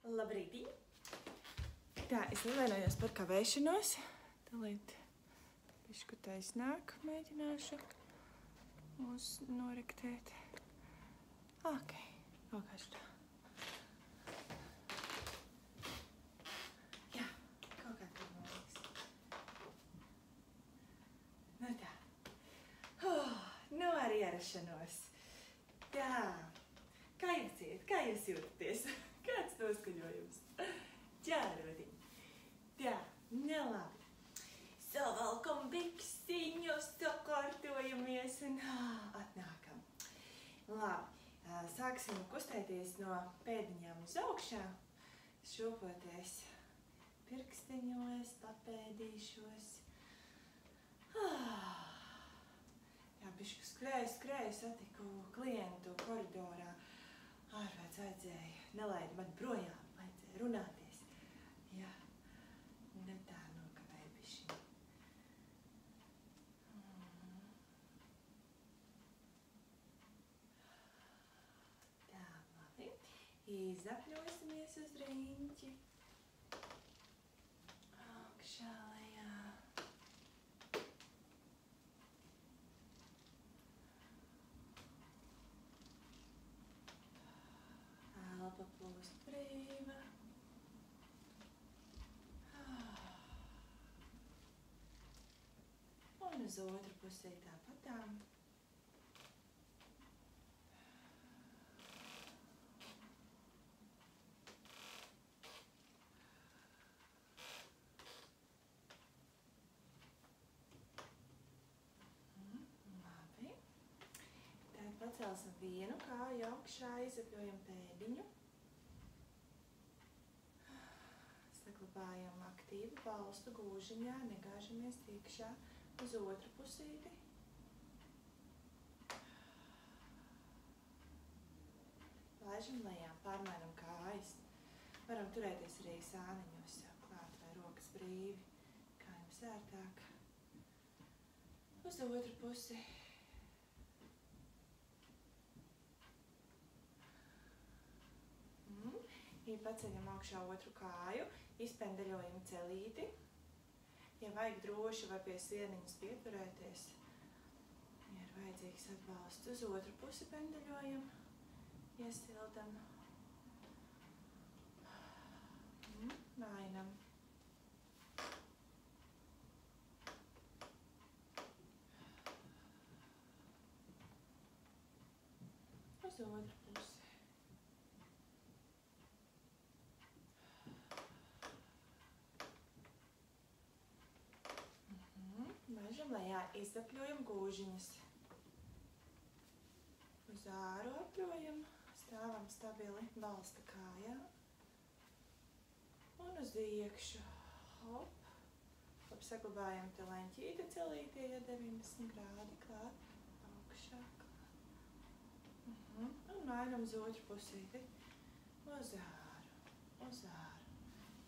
Labrītī! Tā, es nevainojos par kavēšanos. Tālīt bišku taisnāk mēģināšu mūs noriktēt. Ok, kaut kā šitā. Jā, kaut kā tur noliks. Nu tā. Nu ar ierašanos. Tā. Kā jūs iet? Kā jūs jūtaties? Kāds noskaņojums? Ķēroti. Tā, nelabi. Savalkam biksiņus, sakārtojamies un atnākam. Labi, sāksim kustēties no pēdiņām uz augšā. Šūpoties pirksteņos, papēdīšos. Jā, bišku skrēju, satiku klientu koridorā. Ārvēts vajadzēja, nelaida man projām, vajadzēja runāties. Jā, ne tā nokavēja bišķiņ. Tā, labi. Izapļosimies uz riņķi. Augšā, lejā. Elpa plūst brīva. Un uz otru pusī tāpatām. Labi. Tad pacelsim vienu kāju augšā, izapļojam pēdiņu. Saglabājam aktīvu balstu gūžiņā, negāžamies iekšā uz otru pusīti. Laižam lejā, pārmainam kājas. Varam turēties arī sāniņos jau klāt vai rokas brīvi, kā jums ērtāk. Uz otru pusi. Paceļam augšā otru kāju, izpendeļojam celīti. Ja vajag droši, var pie sieniņas pieturēties. Ja ir vajadzīgs atbalsts, uz otru pusi pendeļojam, iesildam. Mainam. Uz otru pusi. Laižam lejā, izapļojam gūžiņas. Uz āru apļojam, stāvam stabili balsta kājā. Un uz iekšu. Hop. Hop, saglabājam te leņķīti celītie, ja 90 grādi klāt. Augšā klāt. Un mainam uz otru pusīti. Uz āru. Uz āru.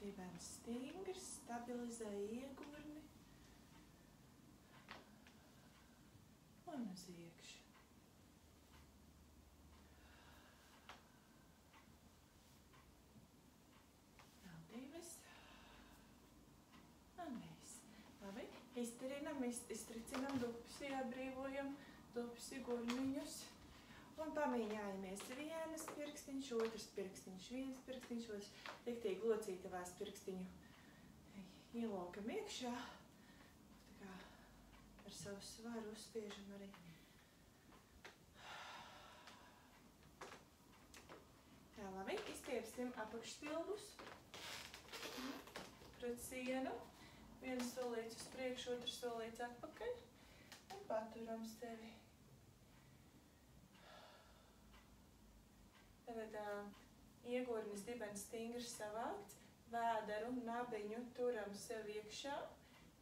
Dibens stingrs, stabilizē iegurni. Un uz iekšu. Vēl divas. Un viss. Labi. Iztricinam dupsi, atbrīvojam dupsi gurniņus. Un pamīņājamies vienas pirkstiņš, otrs pirkstiņš, viens pirkstiņš, otrs. Riktīgi locītavās pirkstiņu ielokam iekšā. Tā kā ar savu svaru uzspiežam arī. Tā, labi, izstiepsim apakšstilbus pret sienu. Viens solīts uz priekšu, otrs solīts atpakaļ. Un paturam sevi. Tad iegurnis dibens stingrs savākts, vēderu, nabiņu turam sev iekšā.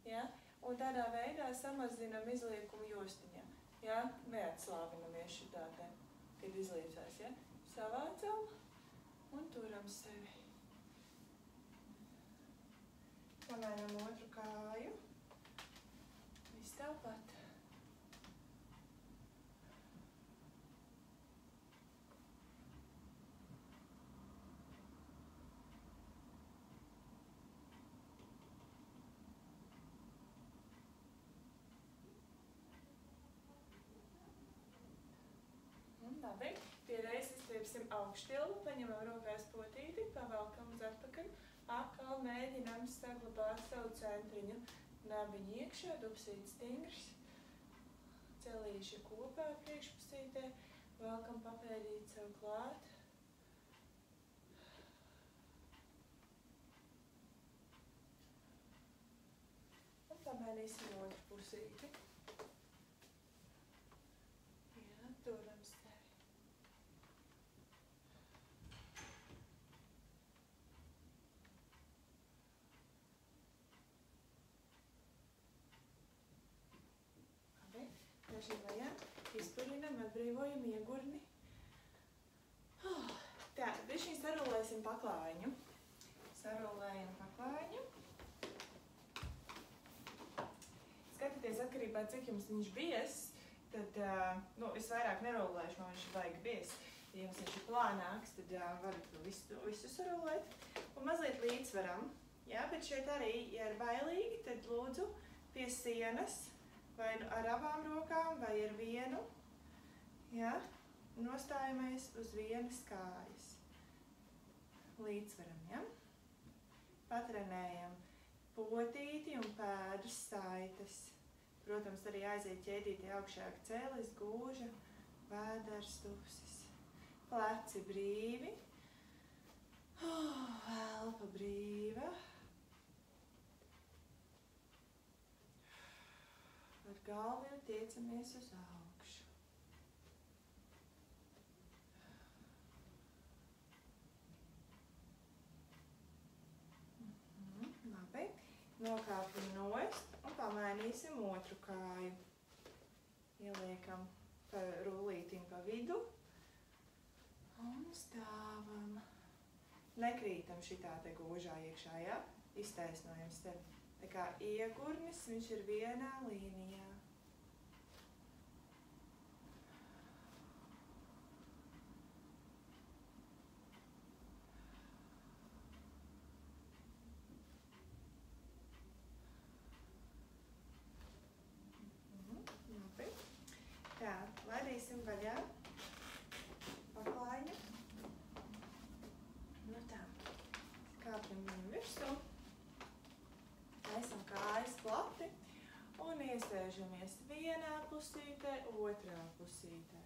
Ja? Un tādā veidā samazinam izliekumu jostiņā. Ja? Neatslāvinamies šitā te, kad izliecās. Ja? Savācam un turam sevi. Pamainam otru kāju. Viss tāpat. Labi, pierreiz izstiepsim augštilpu, paņemam rokās potīti, pavelkam uz atpakaļ, atkal mēģinam saglabāt savu centriņu. Nabiņu iekšā, dubsīti stingrs, celīši kopā priekšpusītē, velkam papēdīt sev klāt. Un pamainīsim otru pusīti. Jā, turam sevi. Labi, daži lejā, izturinam, atbrīvojam iegurni. Tā, bišķiņ sarulēsim paklājiņu. Sarulējam paklājiņu. Skatieties, atkarībā, cik jums viņš bies, tad, es vairāk nerulēšu, man viņš vajag bies. Ja jums viņš ir plānāks, tad varat visu sarulēt. Un mazliet līdzsvaram. Jā, bet šeit arī, ja ir bailīgi, tad lūdzu pie sienas, vai ar abām rokām, vai ar vienu. Jā, nostājamies uz vienas kājas. Līdzsvaram, ja? Patrenējam potīti un pēdas saites. Protams, arī aiziet ķēdīti augšāk cēlis, gūža, vēders, tupsis. Pleci brīvi. Elpa brīva. Ar galvu tiecamies uz augšu. Labi. Nokāpjam nost un pamainīsim otru kāju. Ieliekam rullītiņu pa vidu un stāvam. Nekrītam šitā te gūžā iekšā, ja? Iztaisnojam sevi. Tā kā iegurnis, viņš ir vienā līnijā. Labi. Tā, laidīsim vaļā paklājiņu. Nu tā, kāpjam viņu virsū. Taisam kājas plati un iesēžamies vienā pusītē, otrā pusītē.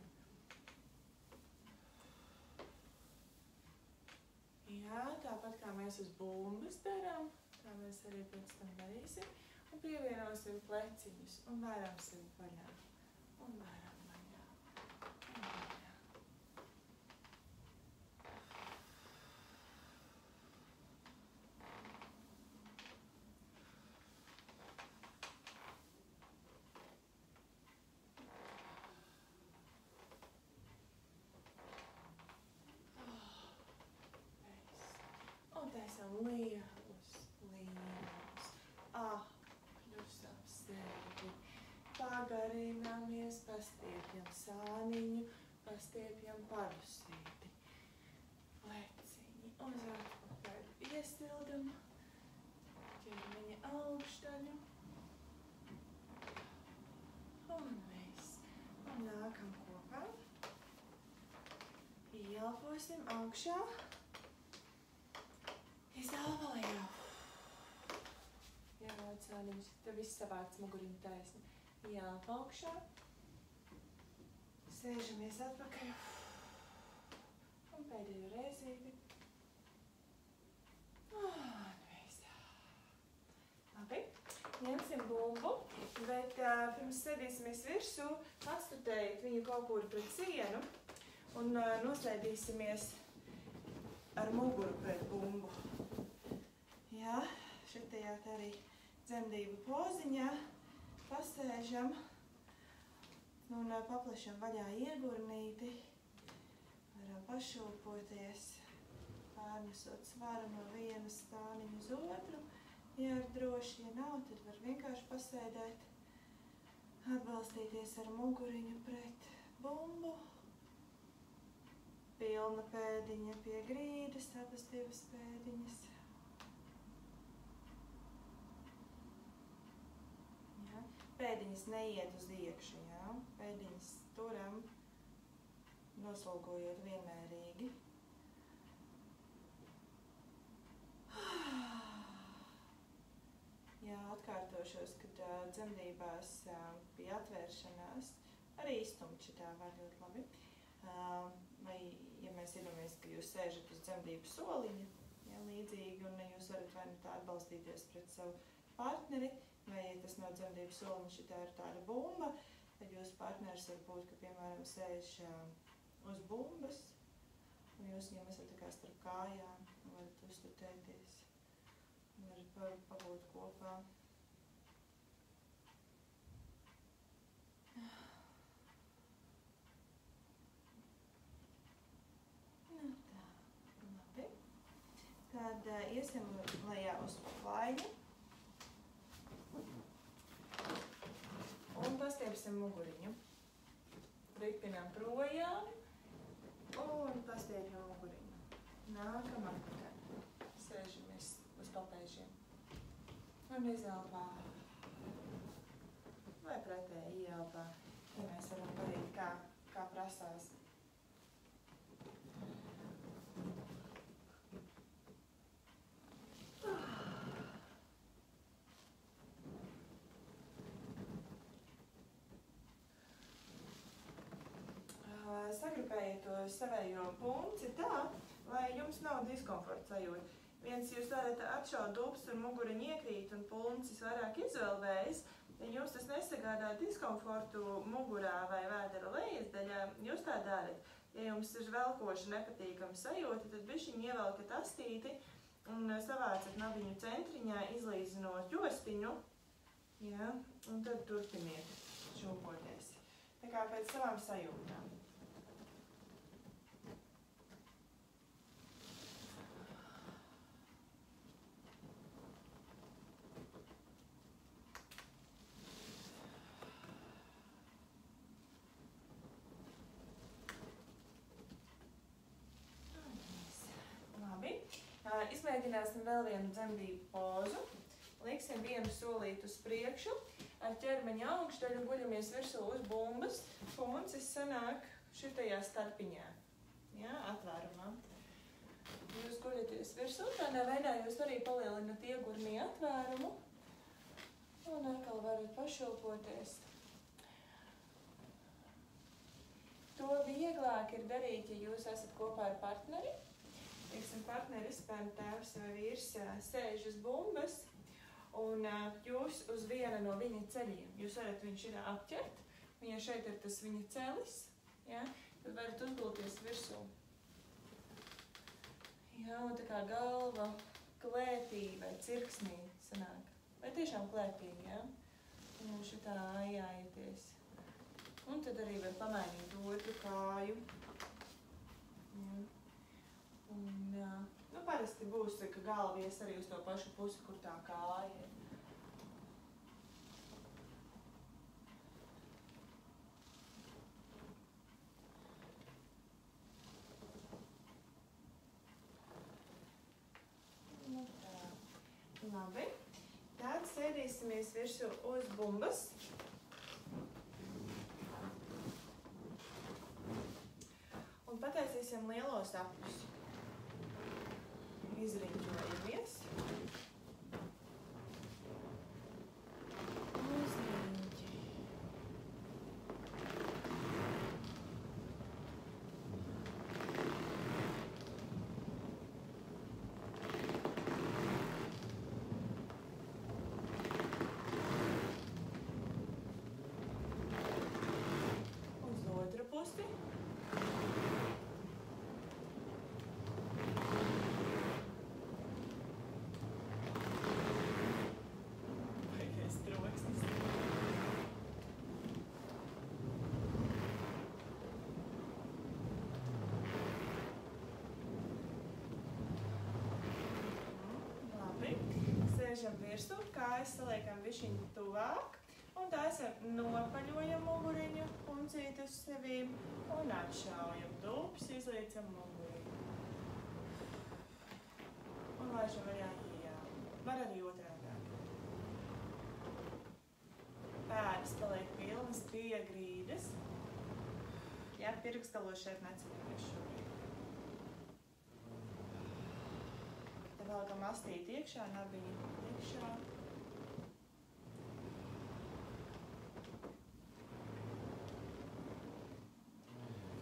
Jā, tāpat kā mēs uz bumbas darām, tā mēs arī pēc tam darīsim. Un pievienosim pleciņus un varam sevi vaļā. Un varam vaļā. Un vaļā. Un taisam lielus, apļus ap sevi. Pagarināmies, pastiepjam sāniņu, pastiepjam padusīti. Pleciņi uz atpakaļ. Iestildam ķermeņa augšdaļu. Un viss. Un nākam kopā. Ieelposim augšā. Izdāva lejā. Jāvāc sāniņus, tev viss savāc muguriņu taisni. Ielpa augšā. Sēžamies atpakaļ. Un pēdējo reizīti. Un viss. Labi, ņemsim bumbu, bet pirms sēdīsimies virsū, atstutējiet viņu kaut kur pret sienu un nosēdīsimies ar muguru pret bumbu. Jā, šitajā tā arī dzemdību poziņā pasēžam un paplašam vaļā iegurnīti. Varam pašūpoties, pārnesot svaru no viena stāniņa uz otru. Ja ir droši, ja nav, tad var vienkārši pasēdēt, atbalstīties ar muguriņu pret bumbu. Pilna pēdiņa pie grīdas, abas divas pēdiņas. Jā. Pēdiņas neiet uz iekšu, jā. Pēdiņas turam noslogojot vienmērīgi. Jā, atkārtošos, kad dzemdībās bija atvēršanās, arī izstumt šitā var ļoti labi. Vai, ja mēs iedomājamies, ka jūs sēžat uz dzemdību soliņa, ja, līdzīgi, un jūs varat vai nu tā atbalstīties pret savu partneri, vai, ja tas nav dzemdību soliņš, šitā ir tāda bumba, tad jūsu partneris var būt, ka, piemēram, sēž uz bumbas, un jūs viņam esat tā kā starp kājām, varat uztutēties, varat pabūt kopā. Nu tā, labi. Tad iesim lejā uz plaiņu. Un pastiepsim muguriņu. Ripinām projām un pastiepjam muguriņu. Nākam atpakaļ. Sēžamies uz papēžiem. Un izelpā. Vai pretēji ieelpā. Ja mēs varam darīt kā prasās. Sagrupējiet to savējo punci tā, lai jums nav diskomforta sajūta. Viens jūs varat atšaut dubs un muguriņu iekrīt un puncis vairāk izvelvējas, ja jums tas nesagādā diskomfortu mugurā vai vēdera lejas daļā, jūs tā darat. Ja jums ir velkoša nepatīkama sajūta, tad bišķiņ ievelkat astīti un savācat nabiņu centriņā, izlīdzinot jostiņu, ja, un tad turpiniet šūpoties. Tā kā pēc savām sajūtām. Izmēģināsim vēl vienu dzemdību pozu. Liksim vienu solīti uz priekšu. Ar ķermeņa augšdaļu guļamies virsū uz bumbas. Puncis sanāk šitajā starpiņā. Jā, atvērumā. Jūs guļaties virsū. Tādā veidā jūs arī palielinat iegurnī atvērumu. Un atkal varat pašilpoties. To vieglāk ir darīt, ja jūs esat kopā ar partneri. Teiksim, partneris, tēvs vai vīrs sēž uz bumbas un jūs uz viena no viņa ceļiem. Jūs varat viņu šitā apķert, un ja šeit ir tas viņa celis, ja, tad varat uzgulties virsū. Jā, un tā kā galva klētī vai cirksnī sanāk. Vai tiešām klētī, ja? Un šitā ājājaties. Un tad arī var pamainīt otru kāju. Ja. Un, nu, parasti būs, ka galva ies arī uz to pašu pusi, kur tā kāja ir. Nu, tā. Labi. Tad sēdīsimies virsū uz bumbas. Un pataisīsim lielos apļus. Izriņķojamies. Uzriņķi. Uz otru pusi. Sēžam virsū, kājas saliekam višķiņu tuvāk, un taisam nopaļojam muguriņu, puncīt uz sevīm, un atšaujam dubs, izliecam muguriņu. Un laižam vaļā ījā. Var arī otrādāk. Pēdas paliek pilnas pie grīdas. ja, pirkstgalos šeit neceļamies šobrīd. Te velkam astīti iekšā, nabiņi iekšā.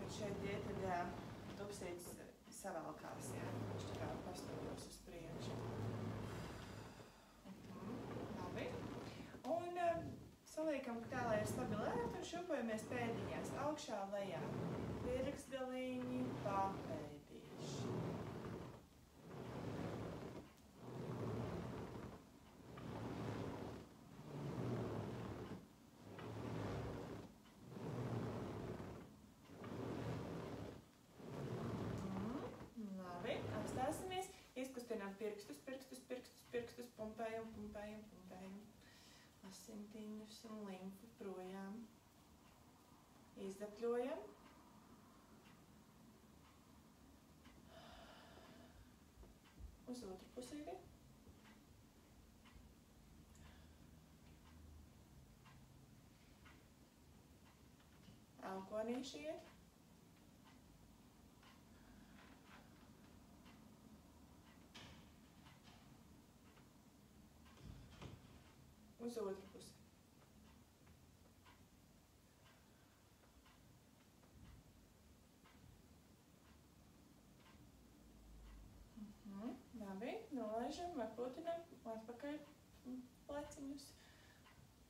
Kad šeit iet, tad tupsītis savalkās, ja, viņš tā kā pastūros uz priekšu. Labi. Un saliekam tā, lai ir stabilēta un šupojamies pēdiņās augšā lejā. Pirkstgaliņi papēdīši. Labi, apstāsimies. Izkustinām pirkstus, pumpējam. Asintiņus un limfu projām. Izdapļojam. Uz otru pusīti. Elkonīši iet. Uz otru pusi. Labi, nolaižam, atpūtinam, atpakaļ pleciņus,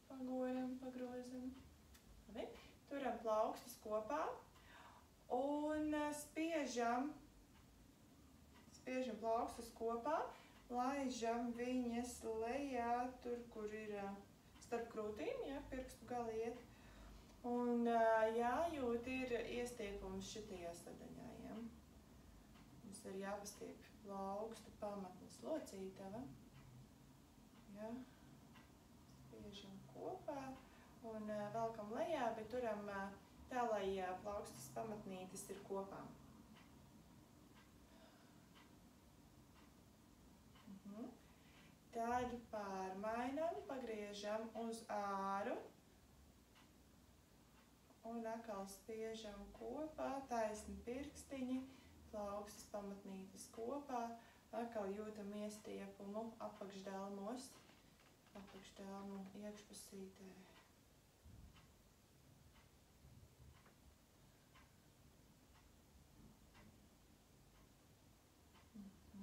pagojam, pagrozam. Labi, turam plaukstus kopā un spiežam plaukstus kopā, laižam viņas lejā, tur, kur ir starp krūtīm, ja, pirkstu gali iet. Un jājūt ir iestiepums šitajā sadaņā, ja. Mums ir jāpastiep plaukstu pamatnes locītava. Ja. Spiežam kopā un velkam lejā, bet turam tā, lai plaukstas pamatnītes ir kopā. Tad pārmainam, pagriežam uz āru un atkal spiežam kopā, taisni pirkstiņi, plaukstas pamatnītes kopā, atkal jūtam iestiepumu apakšdelmos, apakšdelmu iekšpusītē.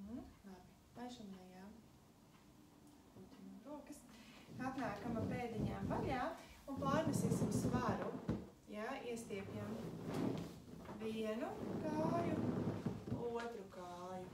Labi, laižam lejā. Rokas. Atnākam ar pēdiņām vaļā un pārnesīsim svaru. Ja, iestiepjam vienu kāju, otru kāju.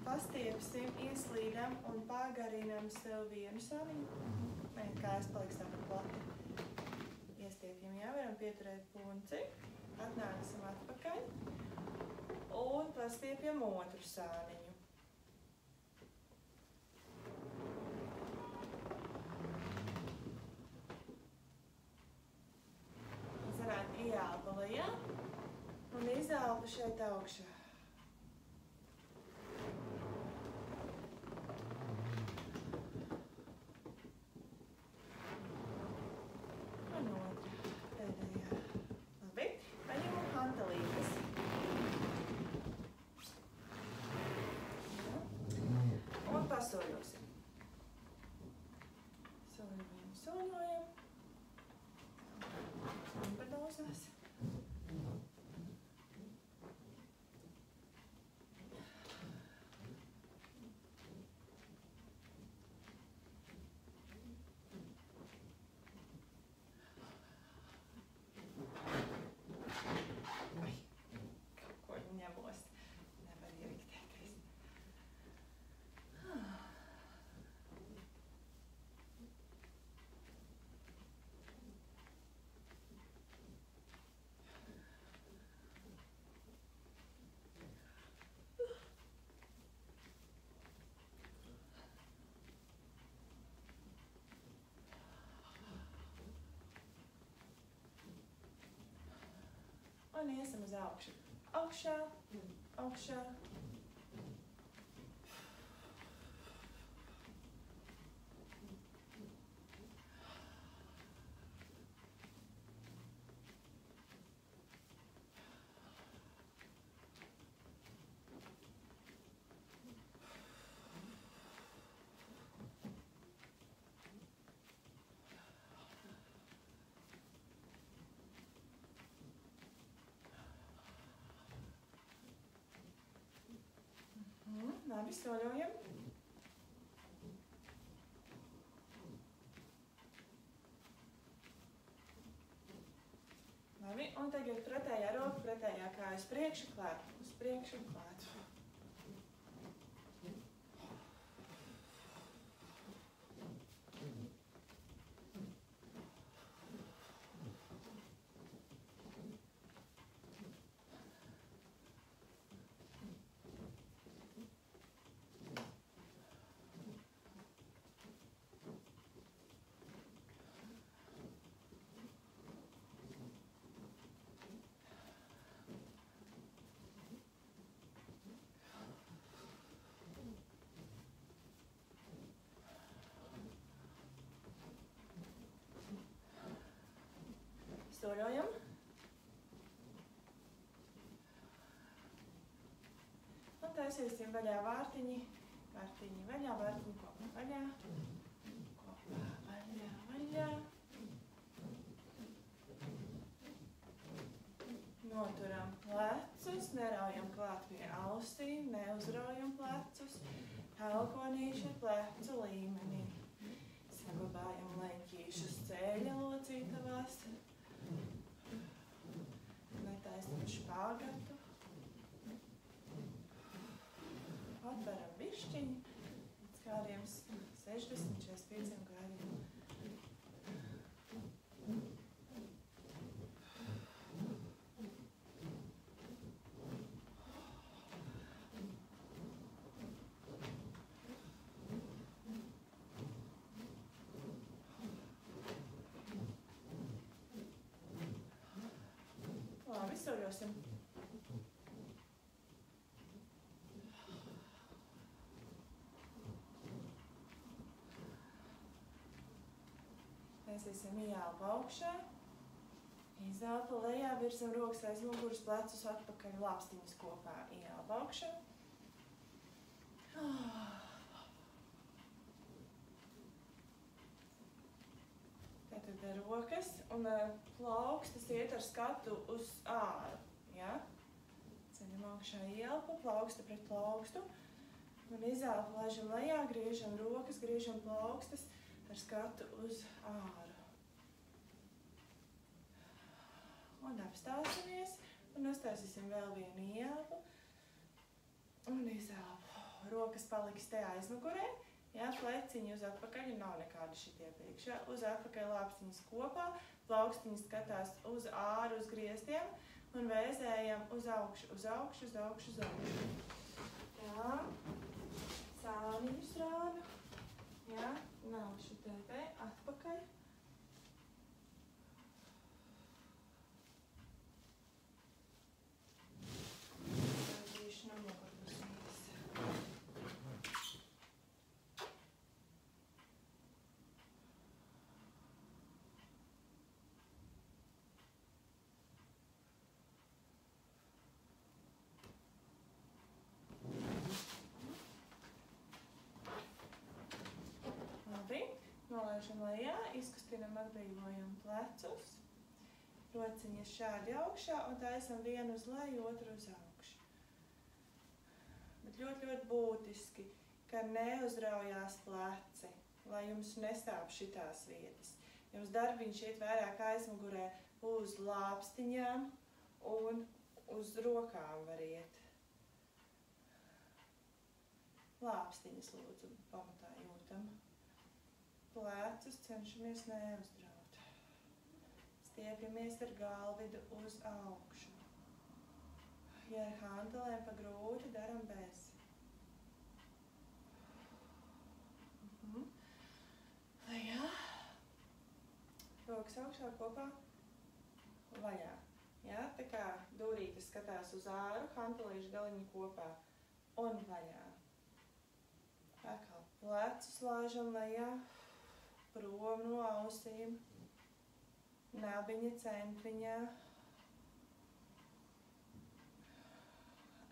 Pastiepsim, ieslīdam un pagarinam sev vienu saliņu. Kājas paliks tāpat plati. Iestiepjam, jā, varam pieturēt punci. Atnāksim atpakaļ un pastiepjam otru sāniņu. Zarāt ieelpa lejā un izelpa šeit augšā. Pasoļosim. Soļojam. Padalsās. Un iesim uz augšu. Augšā, augšā. Labi, soļojam. Labi, un tagad pretējā roka, pretējā kāja uz priekšu klāt. Uz priekšu klāt. Soļojam. Un taisīsim vaļā vārtiņi. Vārtiņi vaļā, vārtiņi kopā vaļā. Kopā vaļā, vaļā. Noturam plecus, neraujam klāt pie ausīm, neuzraujam plecus. Elkonīši ar plecu līmenī. Saglabājam leņķīšus ceļa locītavās. Netaisam špāgatu. Atveram bišķiņi līdz kādiem 60-45 grādiem. Labi, soļosim. Taisīsim ieelpu augšā. Izelpa lejā, virsam rokas aiz muguras, plecus atpakaļ, lāpstiņas kopā. Ieelpa augšā. Tātad rokas un plaukstas iet ar skatu uz āru. Ja? Ceļam augšā ieelpu, plauksta pret plaukstu. Un izelpu laižam lejā, griežam rokas, griežam plaukstas ar skatu uz āru. Un apstāsimies un uztaisīsim vēl vienu ieelpu un izelpu. Rokas paliks te aizmugurē. Jā, pleciņi uz atpakaļ, nav nekāda šitie priekšā. Uz atpakaļ lāpstiņas kopā, plaukstiņas skatās uz āru, uz griestiem un vēzējam uz augšu, uz augšu, uz augšu, uz augšu. Jā, sāniņus rādu. Jā, nav šitie te atpakaļ. Rādīšu no mugurpusīs. Labi, nolaižam lejā, izkustinam, atbrīvojam plecus. Rociņas šādi augšā un taisam vienu uz leju, otru uz augšu. Bet ļoti būtiski, ka neuzraujās pleci, lai jums nestāp šitās vietas. Jums darbiņš iet vairāk aizmugurē uz lāpstiņām un uz rokām var iet. Lāpstiņas lūdzu pamatā jūtam. Plecus cenšamies neuzdraut. Stiepjamies ar galvidu uz augšu. Ja ar hantelēm pa grūti, daram bez. Lejā. Rokas augšā kopā. Vaļā. Ja, tā kā dūrītes skatās uz āru, hantelīšu galiņi kopā un vaļā. Atkal plecus laižam lejā, prom no ausīm, nabiņa centriņā.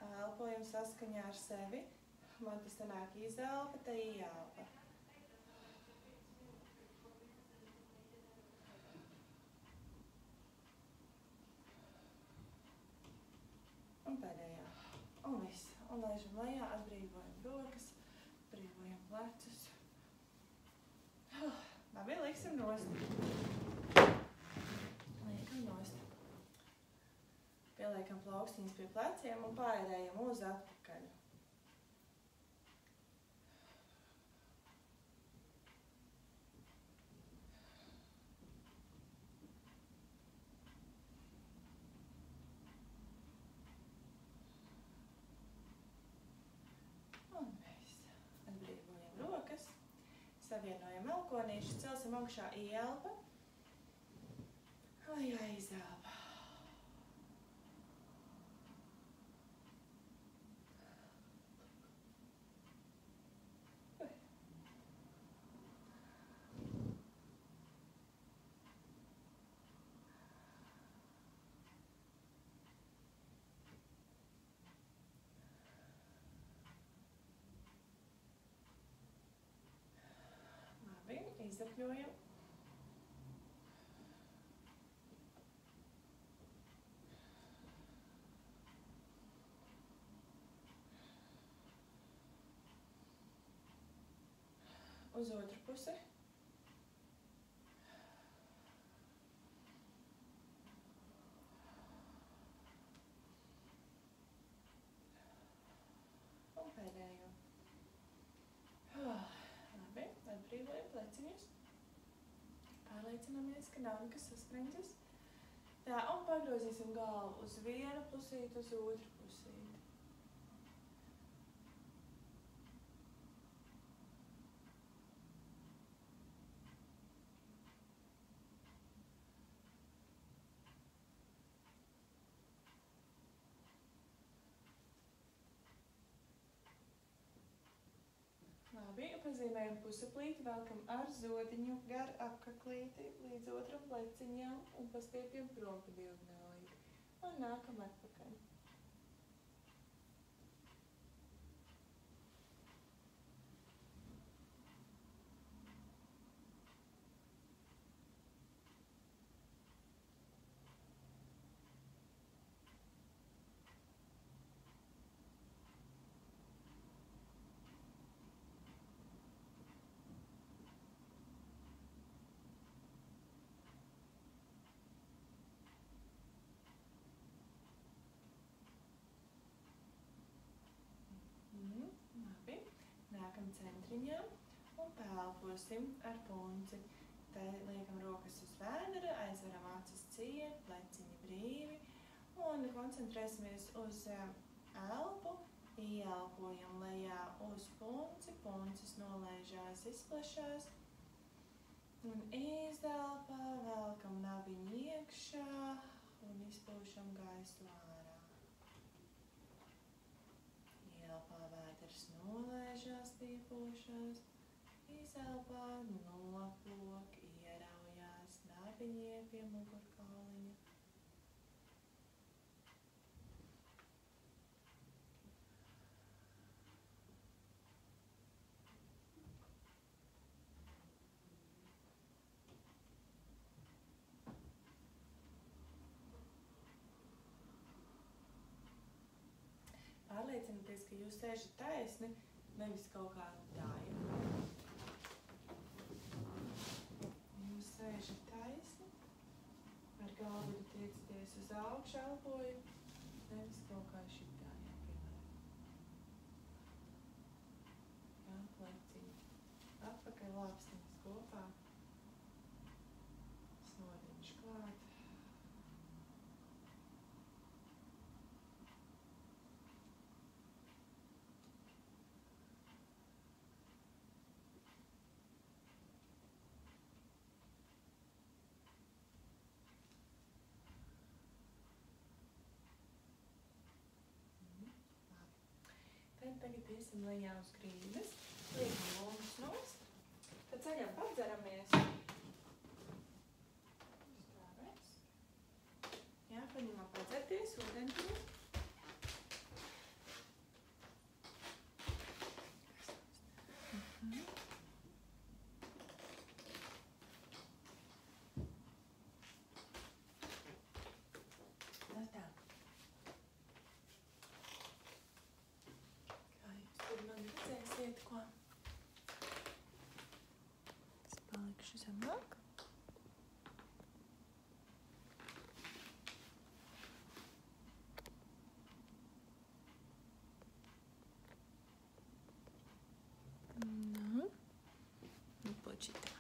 Elpojam saskaņā ar sevi. Man tas te nāk izelpa, te ieelpa. Un pēdējā. Un viss. Un laižam lejā, atbrīvojam rokas, brīvojam plecus. Labi, liksim nost. Liekam nost. Pieliekam plaukstiņas pie pleciem un pārējām uz atpakaļ. Un viss. Atbrīvojam rokas. Savienojam elkonīšus, celsim augšā ieelpa. Lejā izelpa. Labi, izdapļojam. Uz otru pusi. Un pēdējo. Labi, atbrīvojam pleciņus. Pārliecinamies, ka nav nekas sasprindžas. Tā, un pagrozīsim galvu uz vienu pusīti, uz otru pusīti. Labi, pazīmējam pusaplīti, velkam ar zodiņu gar apkaklīti līdz otram pleciņam un pastiepjam prom pa diagonālīti. Un nākam atpakaļ. Labi, nākam centriņā un pēlposim ar punci. Te liekam rokas uz vēdera, aizveram acis ciet, pleciņi brīvi un koncentrēsimies uz elpu. Ieelpojam lejā uz punci, puncis nolaižās, izplešās. Un izelpā, velkam nabiņu iekšā un izpūšam gaisu ārā. Ielpā vēders nolaižās, piepūšās, izelpā noplok, ieraujās, nabiņie pie mugurkauliņa. Pārliecinieties, ka jūs sēžat taisni, nevis kaut kā tāja. Jūs sēžat taisni, ar galvu tiecaties uz augšu, elpoju, nevis kaut kā šitājā, piemēram. Jā, pleciņi. Atpakaļ lāpstiņas kopā. Snodiņš klāt. tagad iesim lejā uz grīdas, liekam lomas nost, tad ceļam padzeramies. Stāvēs. Jā, paņemam padzerties, ūdentiņu. Palikšu zemāk. Nu, počitā.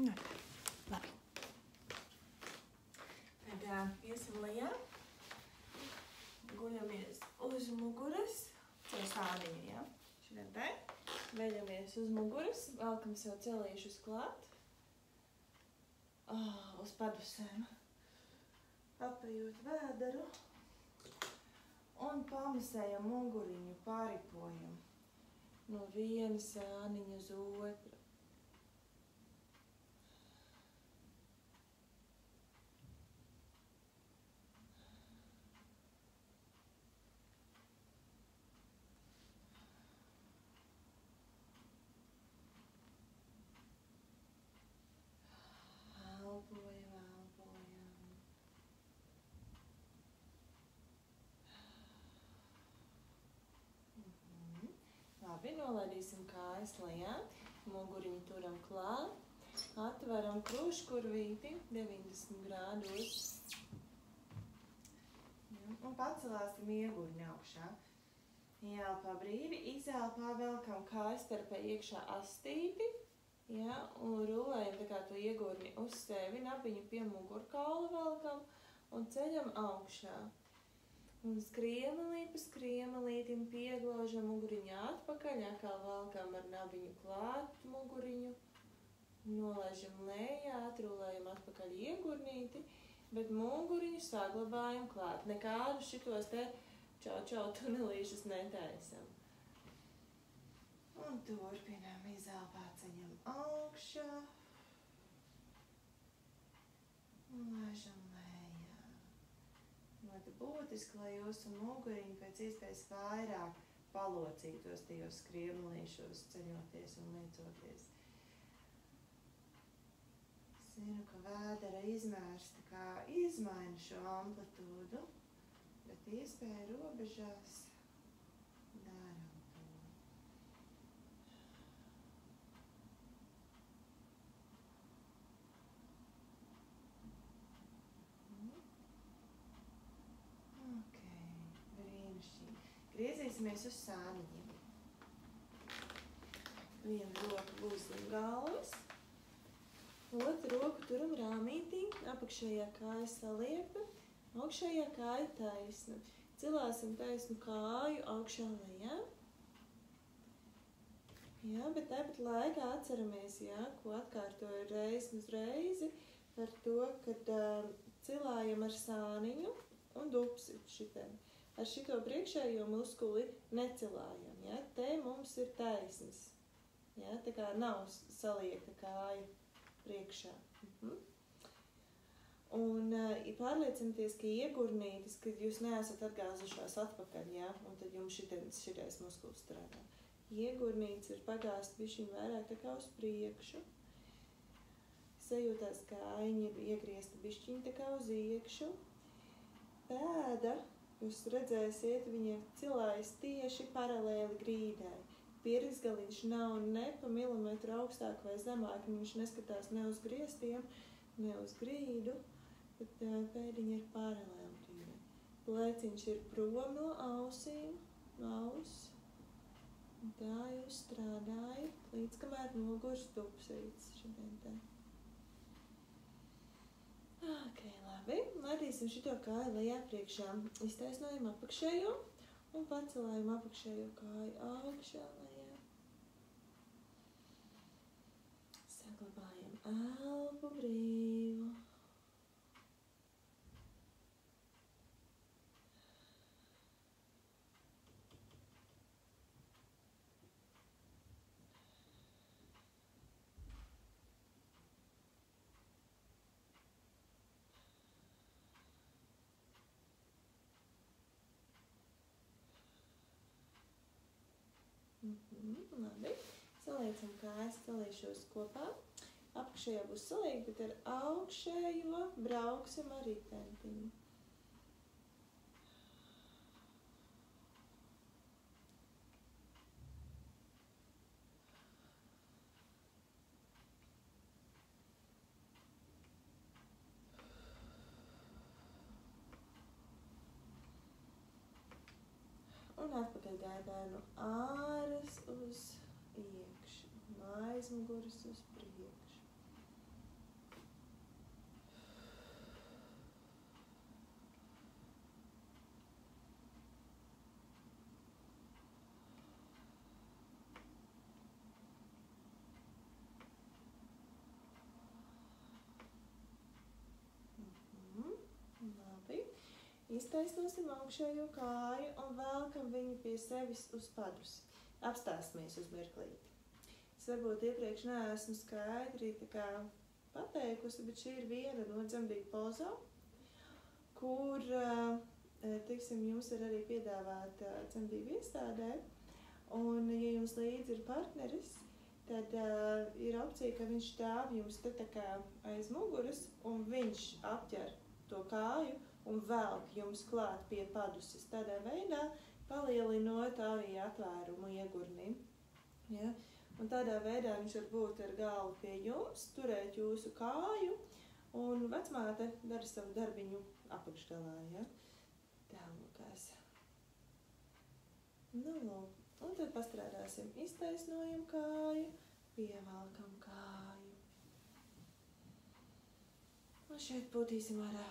Jā. Labi. Iesim lejā, guļamies uz muguras, caur sāniņu, jā, šodien te, veļamies uz muguras, velkam sev celīšus klāt, uz padusēm, apējot vēderu un pamasējam muguriņu, pāripojam no viena sāniņa uz otru. Labi, nolaidīsim kājas lejā, muguriņu turam klāt, atveram kruškurvīti 90 grādos un pacelāsim iegurņu augšā. Ieelpā brīvi, izelpā velkam kājas starpā iekšā astīti, ja, un rulējam tā kā to iegurni uz sevi, nabiņu pie mugurkaula velkam un ceļam augšā. Un skriemelī pa skriemelītim pieglaužam muguriņu atpakaļ, atkal velkam ar nabiņu klāt muguriņu, nolaižam lejā, atrulējam atpakaļ iegurnīti, bet muguriņu saglabājam klāt. Nekādu šitos te čau tunelīšus netaisam. Un turpinām izelpā ceļam augšā un laižam lejā. Ļoti būtiski, lai jūsu muguriņi pēc iespējas vairāk palocītos tajos skriemelīšos, ceļoties un liecoties. Zinu, ka vēdera izmērs tā kā izmaina šo amplitūdu, bet iespēja robežās daram to. Ok, brīnišķīgi. Griezīsimies uz sāniņiem. Vienu roku būs zem galvas. Otru roku turam rāmītī, apakšējā kāja saliekta, augšējā kāja taisna. Cilāsim taisnu kāju augšā lejā. Jā, bet tāpat laikā atceramies, jā, ko atkārtoju reizi uz reizi, par to, kad cilājam ar sāniņu un dupsi šitiem. Ar šito priekšējo muskuli necilājam, jā, te mums ir taisnas, jā, tā kā nav saliekta kāja priekšā. Un pārliecinieties, ka iegurnītis, kad jūs neesat atgāzušās atpakaļ, ja? Un tad jums šitais muskuls strādā. Iegurnītis ir pagāzt bišķiņ vairāk tā kā uz priekšu. Sajūtās kājiņi ir iegriezta bišķiņ tā kā uz iekšu. Pēda, jūs redzēsiet, viņa cilājas tieši paralēli grīdai. Pirksgaliņš nav ne pa milimetru augstāk vai zemāk, viņš neskatās ne uz griestiem, ne uz grīdu, bet pēdiņa ir paralēli grīdai. Pleciņš ir prom no ausīm, no auss. Tā jūs strādājat, līdz kamēr nogurs dupsītes šodien te. Ok, labi. Laidīsim šito kāju lejā priekšā. Iztaisnojam apakšējo un pacelājam apakšējo kāju augšā lejā. Saglabājam elpu brīvu. Labi. Saliecam kājas, salīšos kopā. Apakšējā būs salīgi, bet ar augšējo brauksim ar ritentiņu. Un atpakaļ gaidā no āras uz iekšu, no aizmuguras uz priekšu. Labi. Iztaisnosim augšējo kāju un velkam viņu pie sevis uz padus. Apstāsimies uz mirklīti. Es varbūt iepriekš neesmu skaidri pateikusi, bet šī ir viena no dzemdību pozām, kur, jums ir arī piedāvāta dzemdību iestādē. Un, ja jums līdzi ir partneris, tad ir opcija, ka viņš stāv jums te tā kā aiz muguras, un viņš apķer to kāju un velk jums klāt pie paduses. Tādā veidā palielinot arī atvērumu iegurnim. Ja? Un tādā veidā viņš var būt ar galvu pie jums, turēt jūsu kāju, un vecmāte dara savu darbiņu apakšgalā. Ja? Tā lūkās. Nu, lūk. Un tad pastrādāsim. Iztaisnojam kāju, pievelkam kāju. Un šeit būtīsim ārā.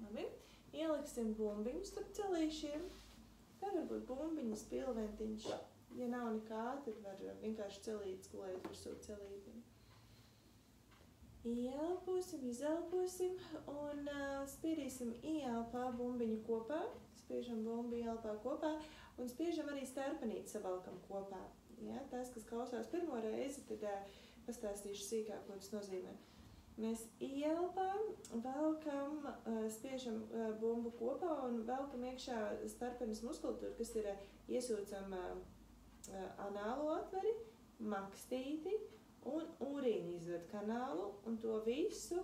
Labi. Ieliksim bumbiņu starp celīšiem. Tā var būt bumbiņas, pilventiņš. Ja nav nekā, tad var vienkārši celītes gulēt virsū celītiem. Ieelposim, izelposim un spīdīsim ieelpā bumbiņu kopā. Spiežam bumbi ieelpā kopā un spiežam arī starpenīt savalkam kopā. Ja? Tas, kas klausās pirmo reizi, tad pastāstīšu sīkāk, ko tas nozīmē. Mēs ieelpām, velkam, spiežam bumbu kopā un velkam iekšā starpenes muskulatūru, kas ir iesūcam anālo atveri, makstīti un urīnu izved kanālu, un to visu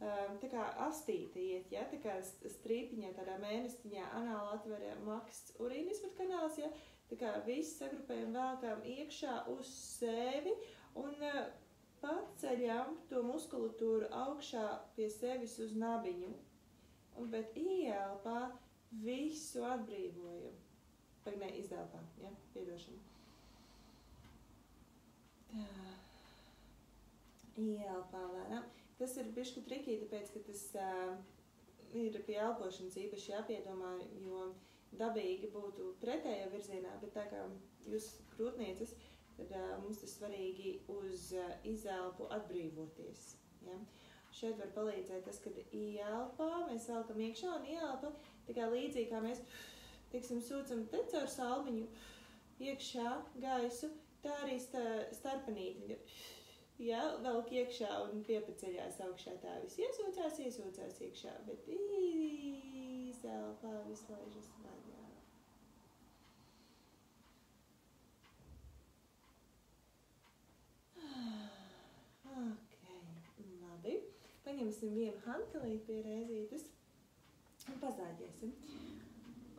tā kā astīte iet, ja? Tā kā strīpiņā, tādā mēnestiņā anāla atverē maksts urīnu izved kanāls, ja? Tā kā visu sagrupējam, velkam iekšā uz sevi un paceļam to muskulatūru augšā pie sevis uz nabiņu, bet ieelpā visu atbrīvojam. Vai ne, izelpā, ja? Piedošana. Tā. Ieelpā lēnām. Tas ir bišķi trikī, tāpēc, ka tas ir pie elpošanas īpaši jāpiedomā, jo dabīgi būtu pretējā virzienā, bet tā kā jūs krūtnieces, tad mums tas svarīgi uz izelpu atbrīvoties. Ja? Šeit var palīdzēt tas, kad ieelpā mēs velkam iekšā un ieelpa, tā kā līdzīgi kā mēs, sūcam te caur salmiņu iekšā gaisu, tā arī starpenīti. Ja? Velk iekšā un piepaceļās augšā, tā viss iesūcās iekšā, bet izelpā viss laižas vaļā. Labi. Paņemsim vienu hantelīti pie reizītes un pazāģēsim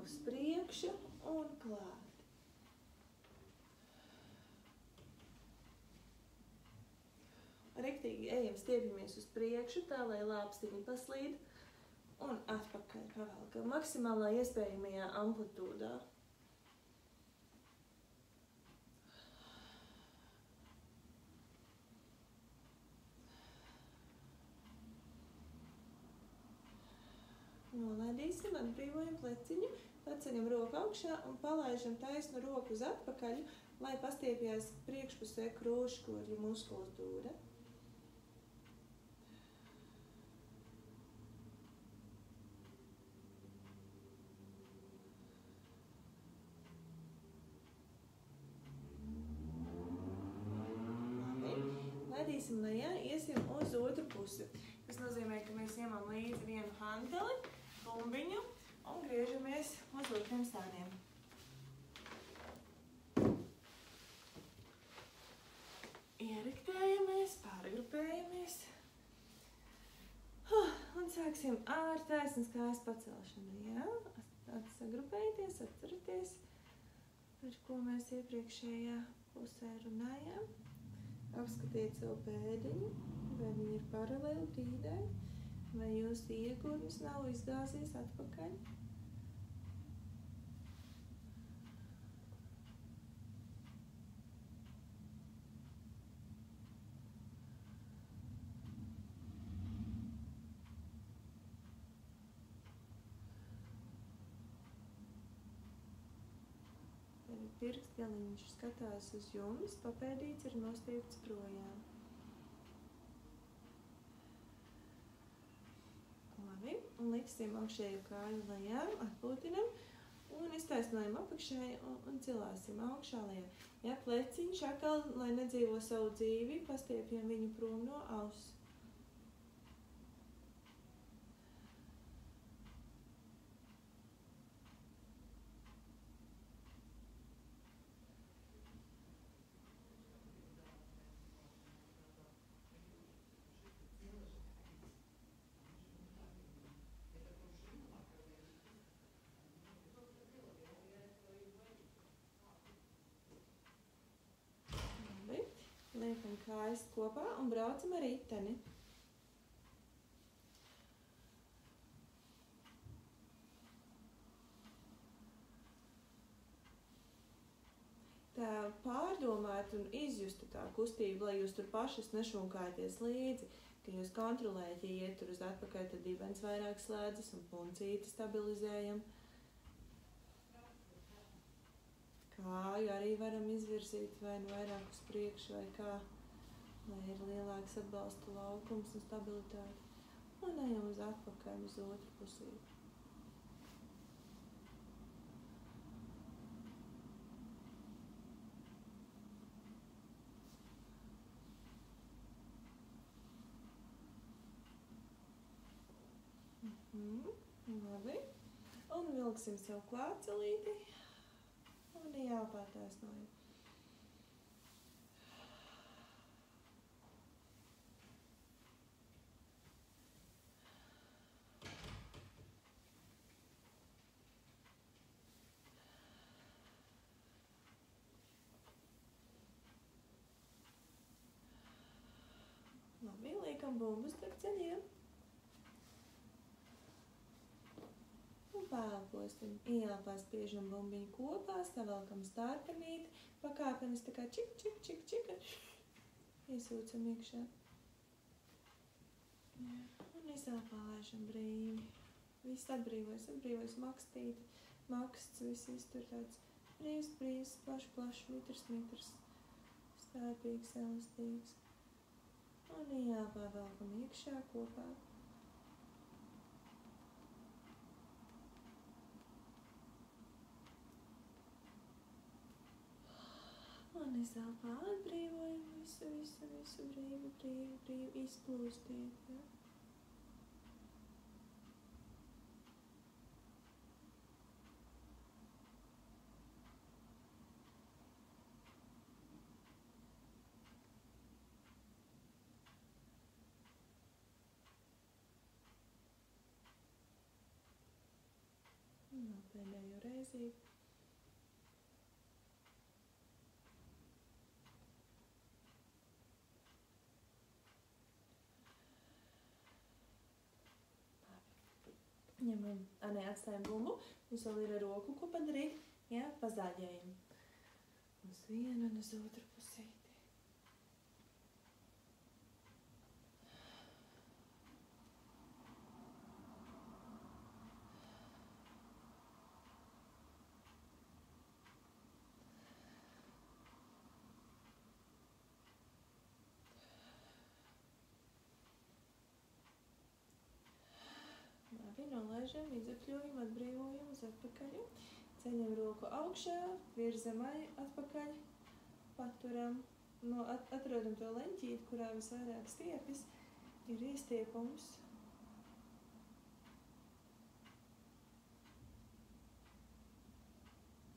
uz priekšu un klāt. Riktīgi ejam, stiepjamies uz priekšu, tā lai lāpstiņi paslīd un atpakaļ pavelkam maksimālā iespējamajā amplitūdā. Nolaidam un atbrīvojam pleciņu, paceļam roku augšā un palaižam taisnu roku uz atpakaļ, lai pastiepjās priekšpusē krūškoļu muskulatūra. Laidīsim lejā, iesim uz otru pusi. Tas nozīmē, ka mēs ņemam līdzi vienu hanteli, bumbiņu un griežamies uz otriem stāviem. Ieriktējamies, pārgrupējamies. Un sāksim ar taisnas kājas pacelšanu. Jā, sagrupējieties, atceraties, par ko mēs iepriekšējā pusē runājām. Apskatiet savu pēdiņu, vai viņi ir paralēli grīdai, vai jūsu iegurnis nav izgāzies atpakaļ. Pirkstgaliņš skatās uz jums, papēdīts ir nostiepts projām. Labi, un liksim augšējo kāju lejā, atpūtinam un iztaisnojam apakšai un cilāsim augšā lejā. Ja pleciņš atkal, lai nedzīvo savu dzīvi, pastiepjam viņu prom no auss. Liekam kājas kopā un braucam ar riteni. Tā pārdomāt un izjustu tā kustību, lai jūs tur pašas nešunkājaties līdzi, ka jūs kontrolējat, ja iet tur uz atpakaļ, tad dibens vairāk slēdzas un puncīti stabilizējam. Kāju arī varam izvirzīt vai nu vairāk uz priekšu vai kā, lai ir lielāks atbalsta laukums un stabilitāte. Un ejam uz atpakaļ uz otru pusīti. Labi. Un vilksim sev klātcelīti. Un jāpārtaisnojam. Labi, liekam bumbu starp ceļiem. Pēlposim, ielpā spiežam bumbiņu kopā, savelkam stārpenīti, pakāpenis tā kā čik, čik, čik, čik, iesūcam iekšā. Jā, un izelpā laižam brīvi. Viss atbrīvojas makstīti, maksts, viss iztur tāds brīvs, plašs, mitrs, stārpīgs, elastīgs. Un ielpā velkam iekšā kopā. Un izelpā atbrīvojam visu brīvi izplūstiet. Ja? Un pēdējo reizīti. Ņemam, atstājam bumbu, mums vēl ir ar roku, ko padarīt, jā, pazāģējam. Uz vienu un uz otru pusīti. Negāžam, izapļojam, atbrīvojam uz atpakaļ. Ceļam roku augšā, virzam atpakaļ, paturam. Atrodam to leņķīti, kurā visvairāk stiepjas, ir iestiepums.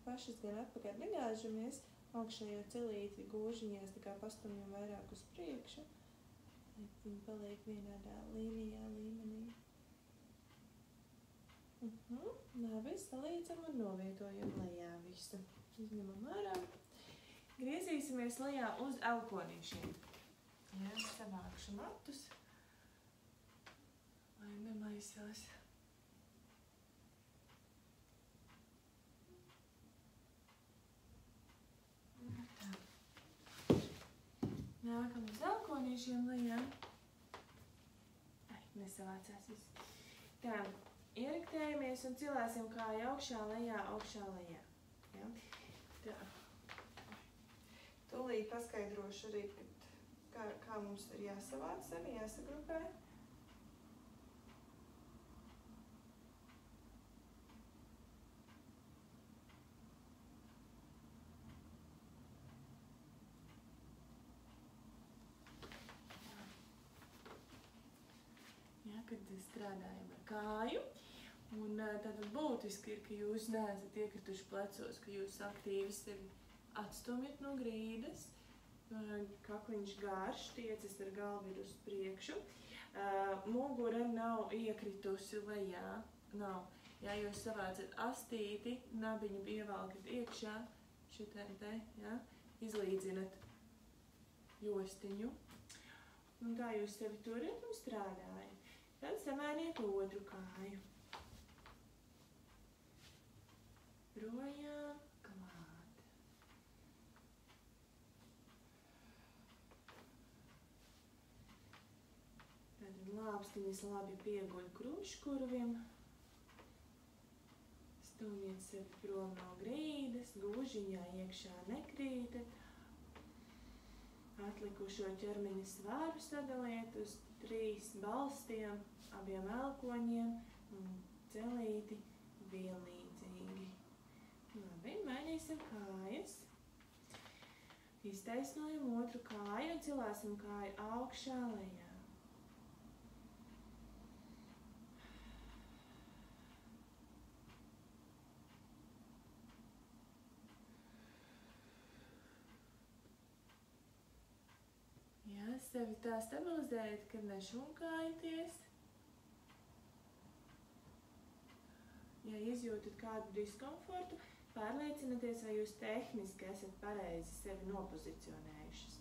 Pašas gan atpakaļ negāžamies, augšējo celīti gūžiņās tā kā pastumjam vairāk uz priekšu, lai viņi paliek vienādā līmenī. Labi, salīdzam un novietojam lejā visu. Izņemam ārā. Griezīsimies lejā uz elkonīšiem. Jā, savākšu matus, lai nemaisās. Nākam uz elkonīšiem lejā. Nesavācās viss. Tā, ieriktējamies un cilāsim kāju augšā, lejā. Ja? Tā. Tūlīt paskaidrošu arī, kā mums ir jāsavāc sevi, jāsagrupē. Kad strādājam ar kāju. Un tātad būtiski ir, ka jūs neesat iekrituši plecos, ka jūs aktīvi sevi atstumjat no grīdas. Kakliņš garš, tiecas ar galvu uz priekšu. Mugura nav iekritusi lejā. Nav. Ja jūs savācat astīti, nabiņu ievalkat iekšā, šitiem te, ja, izlīdzinat jostiņu. Un tā jūs sevi turat un strādājat. Tad samainiet otru kāju. Projām klāt. Tad lāpstiņas labi pieguļ krumškurviem. Stūmiet sevi prom no grīdas, gūžiņā iekšā nekrītat. Atlikušo ķermeņa svāru sadaliet uz 3 balstiem, abiem elkoņiem un celīti vienlīdzīgi. Labi, mainīsim kājas. Iztaisnojam otru kāju un cilāsim kāju augšā lejā. Sevi tā stabilizējat, kad nešunkājaties. Ja izjūtat kādu diskomfortu, pārliecinieties, vai jūs tehniski esat pareizi sevi nopozicionējušas.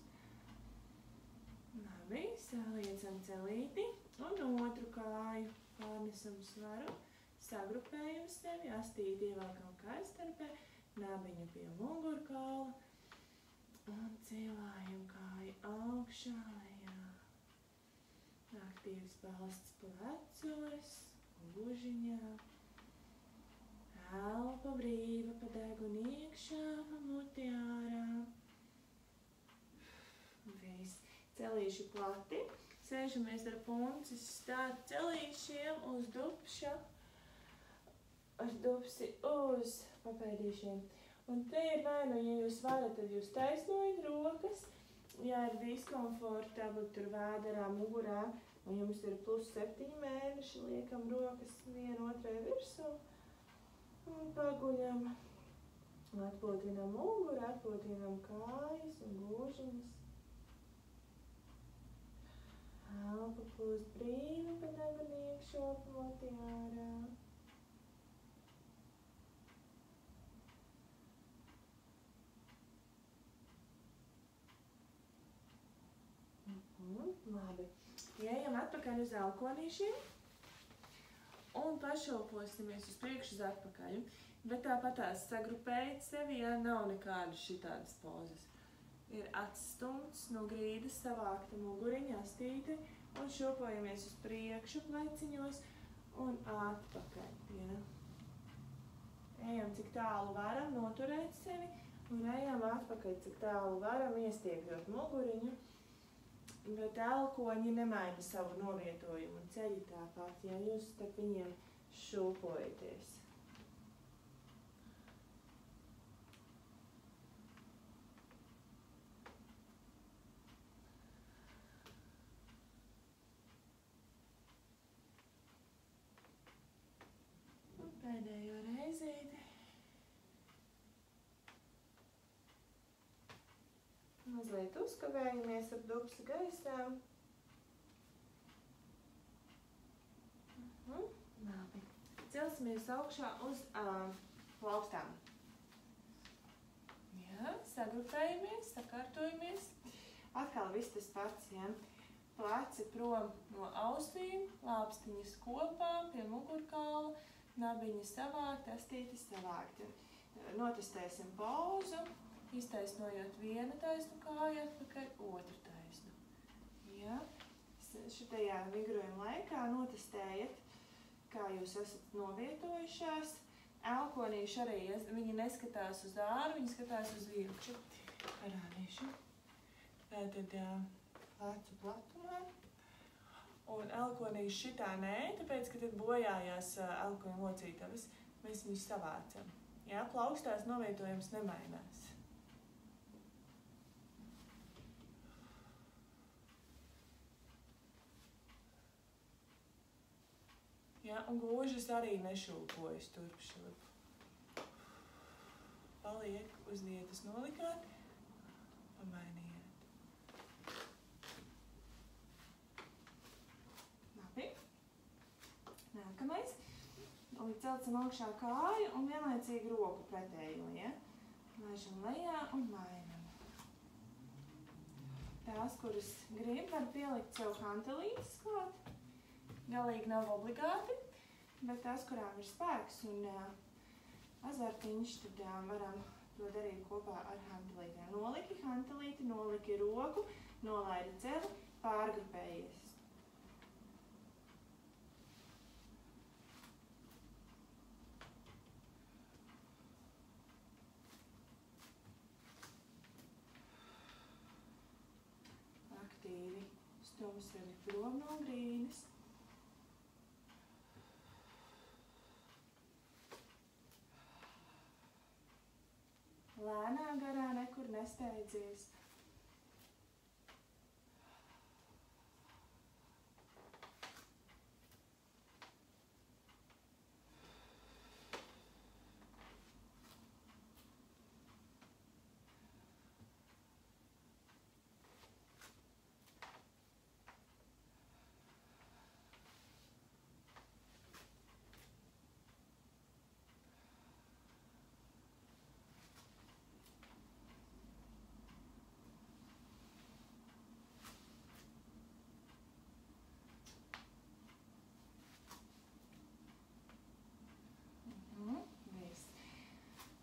Labi, saliecam celīti un otru kāju pārnesam svaru, sagrupējam sevi, astīti ievelkam kājastarpē, nabiņu pie mugurkaula. Un cilājam kāju augšā lejā. Aktīvs balsts plecos, gūžiņā. Elpa brīva pa degunu iekšā, pa muti ārā. Viss. Celīši plati. Sēžamies ar puncis stāt celīšiem uz dupša. Ar dupsi uz papēdīšiem. Un te ir vai nu, ja jūs varat, tad jūs taisnojat rokas. Ja ir diskomfortabli tur vēderā, mugurā, un jums ir +7 mēneši, liekam rokas vienu otrai virsū. Un paguļam. Atpūtinam muguru, atpūtinam kājas un gūžiņas. Elpa plūst brīvi pa degunu iekšā, pa muti ārā. Labi. Ejam atpakaļ uz elkonīšiem un pašauposimies uz priekšu uz atpakaļ. Bet tāpatās sagrupējat sevi, ja nav nekādas šitādas pozas. Ir atstumts no grīdas, savākta muguriņa, astīte un šopojamies uz priekšu pleciņos un atpakaļ. Ja. Ejam, cik tālu varam noturēt sevi un ejam atpakaļ, cik tālu varam iestiepjot muguriņu. Bet elkoņi nemaina savu novietojumu un ceļi tāpat. Ja jūs starp viņiem šūpojieties. Un pēdējo reizīti. Mazliet uzkavējamies ap dubsu gaisām. Labi. Celsimies augšā uz plaukstām. Jā, sagrupējamies, sakārtojamies. Atkal viss tas pats, ja? Pleci prom no ausīm, lāpstiņas kopā pie mugurkaula, nabiņi savākt, astīti savākt. Notestēsim pauzu, iztaisnojot vienu taisnu kāju, atpakaļ otru taisnu. Ja? Šitajā migrojuma laikā notestējiet, kā jūs esat novietojušās. Elkonīši arī, viņi neskatās uz āru, viņi skatās uz iekšu. Parādīšu. Tātad plecu platumā. Un elkonīši šitā nē, tāpēc, ka tad bojājās elkoņa locītavas, mēs viņus savācam. Jā, plaukstās novietojums nemainās. Jā, un gūžas arī nešūpojas turp šurp. Paliek uz vietas nolikāt, pamainiet. Labi. Nākamais. Celcam augšā kāju un vienlaicīgi roku pretējo, ja? Laižam lejā un mainam. Tās, kuras grib, var pielikt sev hantelītes klāt. Galīgi nav obligāti, bet tās, kurām ir spēks un azartiņš, tad varam to darīt kopā ar hantelītēm. Noliki hantelīti, noliki roku, nolaidi celi, pārgrupējies. Aktīvi stum sevi prom no grīnas. Lēnā garā nekur nesteidzies.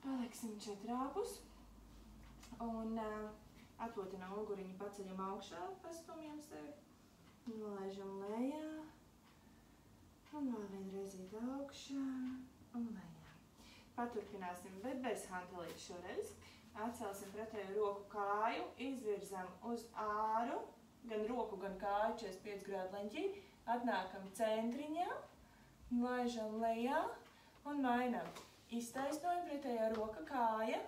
Paliksim četrāpus un atpotinām muguriņu, paceļam augšā, pastumjam sevi, nolaižam lejā un vēl vienreizīt augšā un lejā. Paturpināsim, bet bez hantelītes šoreiz. Atcelsim pretēju roku kāju, izvirzam uz āru, gan roku, gan kāju 45 grādu leņķī, atnākam centriņā, laižam lejā un mainam. Iztaisnojam pretējā roka kāja,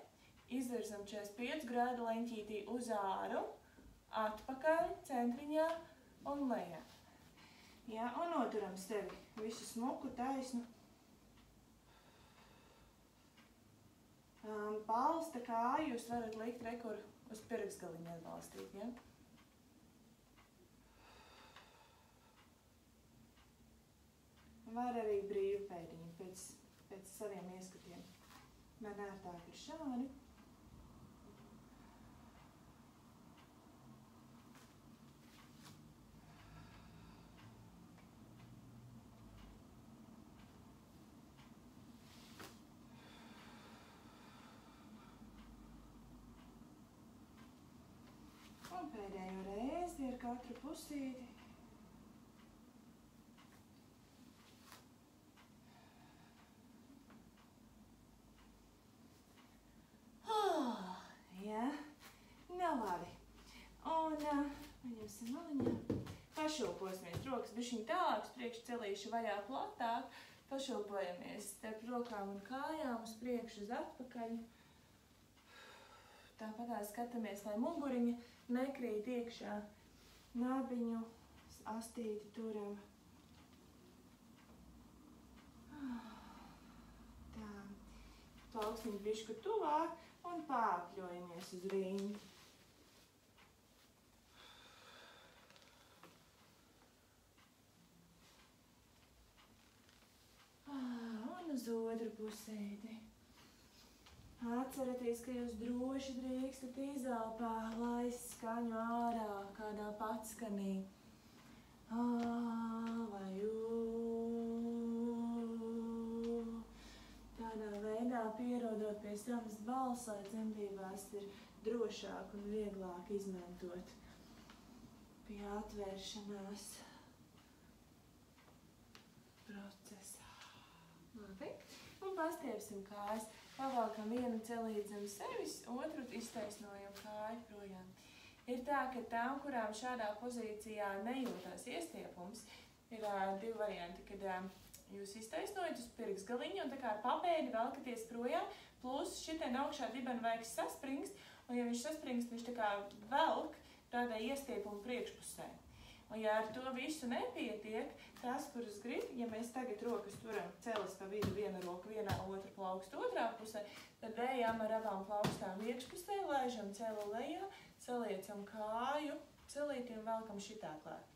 izvirzam 45 grādu leņķītī uz āru, atpakaļ, centriņā un lejā. Jā, un noturam sevi visu smuku, taisnu. Balsta kāju jūs varat likt rekur uz pirkstgaliņu atbalstīt, ja? Var arī brīvu pēdiņu pēc saviem ieskatiem. Man ērtāk ir šādi. Un pēdējo reizi ar katru pusīti. Labi. Un paņemsim maliņā. Pašūposimies. Rokas bišķiņ tālāk, priekšcelīši vaļā platāk. Pašūpojamies starp rokām un kājām uz priekšu, uz atpakaļ. Tāpat skatāmies, lai muguriņa nekrīt iekšā. Nabiņu astīti turam. Tā. Plauksniņu bišku tuvāk un pāpļojamies uz riņu. Un uz otru pusēdi. Atcerieties, ka jūs droši drīkstat izelpā, laist skaņu ārā kādā patskanī. Vai tādā veidā pierodot pie savas balss, lai dzemdībās ir drošāk un vieglāk izmantot pie atvēršanās procesā. Labi. Un pastiepsim kājas. Pavalkam vienu celīt zem sevis, otru iztaisnojam kāju projām. Ir tā, ka tām, kurām šādā pozīcijā nejūtās iestiepums, ir divi varianti, kad jūs iztaisnojat uz pirkstgaliņu un tā kā ar papēdi velkaties projām, plus šitien augšā dibenvaigs saspringst, un ja viņš saspringst, viņš tā kā velk tādā iestiepuma priekšpusē. Un ja ar to visu nepietiek, tas, kuras grib, ja mēs tagad rokas turam celis pa vidu, viena roka vienā, otra plauksta otrā pusē, tad ejam ar abām plaukstām iekšpusē, laižam celi lejā, saliecam kāju, celīti un velkam šitā klāt.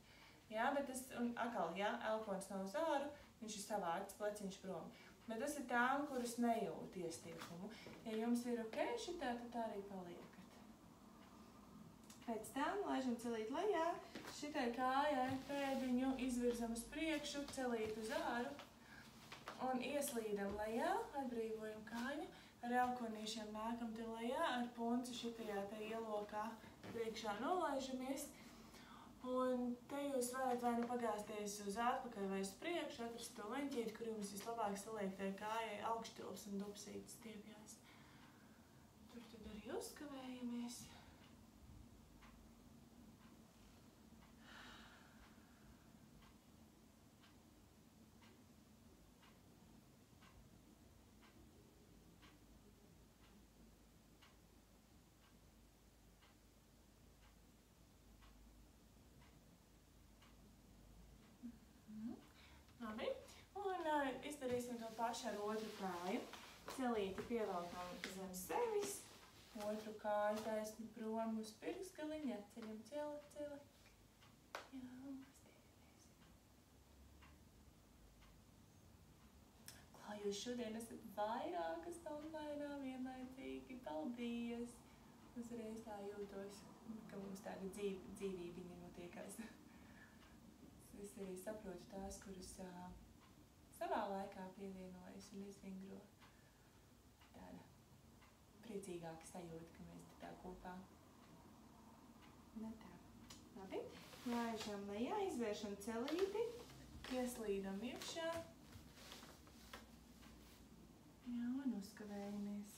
Jā, bet tas, un atkal, jā, elkons nav uz āru, viņš ir savāds, pleciņš prom. Bet tas ir tām, kuras nejūt iestiepumu. Ja jums ir ok šitā, tad tā arī paliekat. Pēc tam laižam celīt lejā, šitai kājai pēdiņu izvirzam uz priekšu, celīt uz āru un ieslīdam lejā, atbrīvojam kāju, ar elkonīšiem nākam te lejā, ar punci šitajā te ielokā priekšā nolaižamies. Un te jūs varat vai nu pagāsties uz atpakaļ vai uz priekšu, atrast to leņķīti, kur jums vislabāk saliektai kājai augštilps un dupsītes stiepjās. Tur tad arī uzkavējamies. Labi, un izdarīsim to pašu ar otru kāju. Celīti pievelkam zem sevis, otru kāju taisni prom uz pirkstgaliņu, atceļam celi. Jā, stiepamies. Klā, jūs šodien esat vairākas online vienlaicīgi, paldies! Uzreiz tā jūtos, ka mums tāda dzīvībiņa notiekās. Es arī saprotu tās, kuras savā laikā pievienojas un izvingro. Tāda priecīgāka sajūta, ka mēs tā kopā. Tā. Labi. Laižam lejā, izvēršam celīti, ieslīdam iekšā. Jā, un uzkavējamies.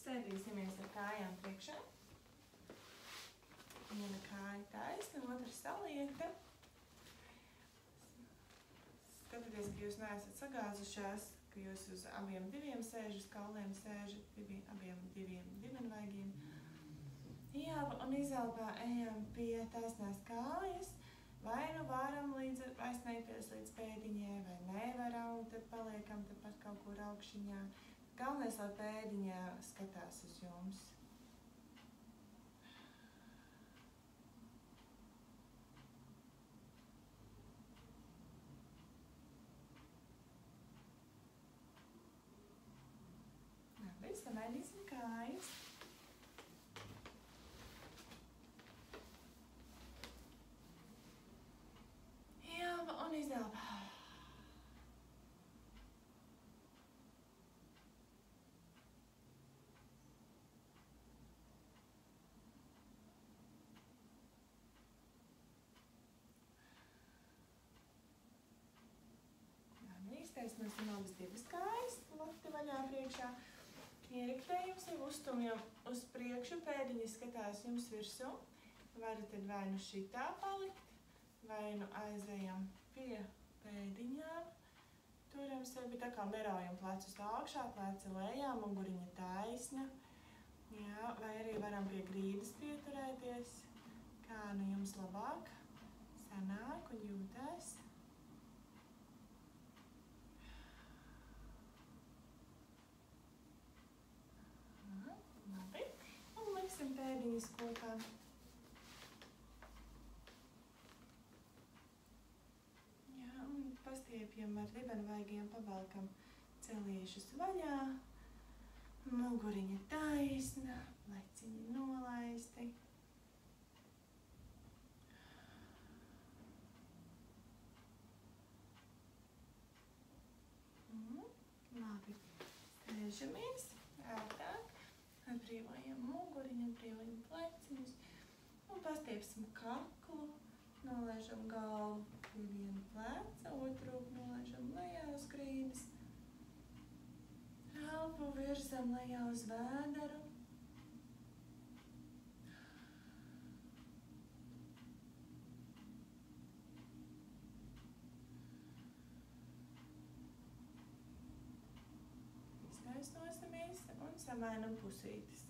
Sēdīsimies ar kājām priekšā. Viena kāja taisna, otra saliekta. Skatieties, ka jūs neesat sagāzušās, ka jūs uz abiem diviem sēžat, uz kauliem sēžat, abiem diviem dibenvaigiem. Jā, un izelpā ejam pie taisnās kājas. Vai nu varam aizsniegties līdz pēdiņai, vai nevaram, tad paliekam tepat kaut kur augšiņā. Galvenais, lai pēdiņā skatās uz jums. Labi, samainīsim kājas. Jā, un izelpā. Attaisnosim abas divas kājas, lati vaļā priekšā. Ieriktējam sevi, uzstumjam uz priekšu, pēdiņas skatās jums virsū. Varat tad vai nu šitā palikt, vai nu aizējam pie pēdiņām. Turam sevi, tā kā neraujam plecus augšā, pleci lejā, muguriņa taisna. Jā, vai arī varam pie grīdas pieturēties, kā nu jums labāk sanāk un jūtās. Labi, un liksim pēdiņas kopā. Jā, un pastiepjam ar dibenvaigiem, pavalkam celiešus vaļā. Muguriņa taisna, pleciņi nolaisti. Labi, sēžamies, ērtāk, atbrīvojam muguriņu, atbrīvojam pleciņus un pastiepsim kaklu, nolaižam galvu pie viena pleca, otru roku nolaižam lejā uz grīdas. Elpu virzam lejā uz vēderu. Iztaisnosimies un samainam pusītes.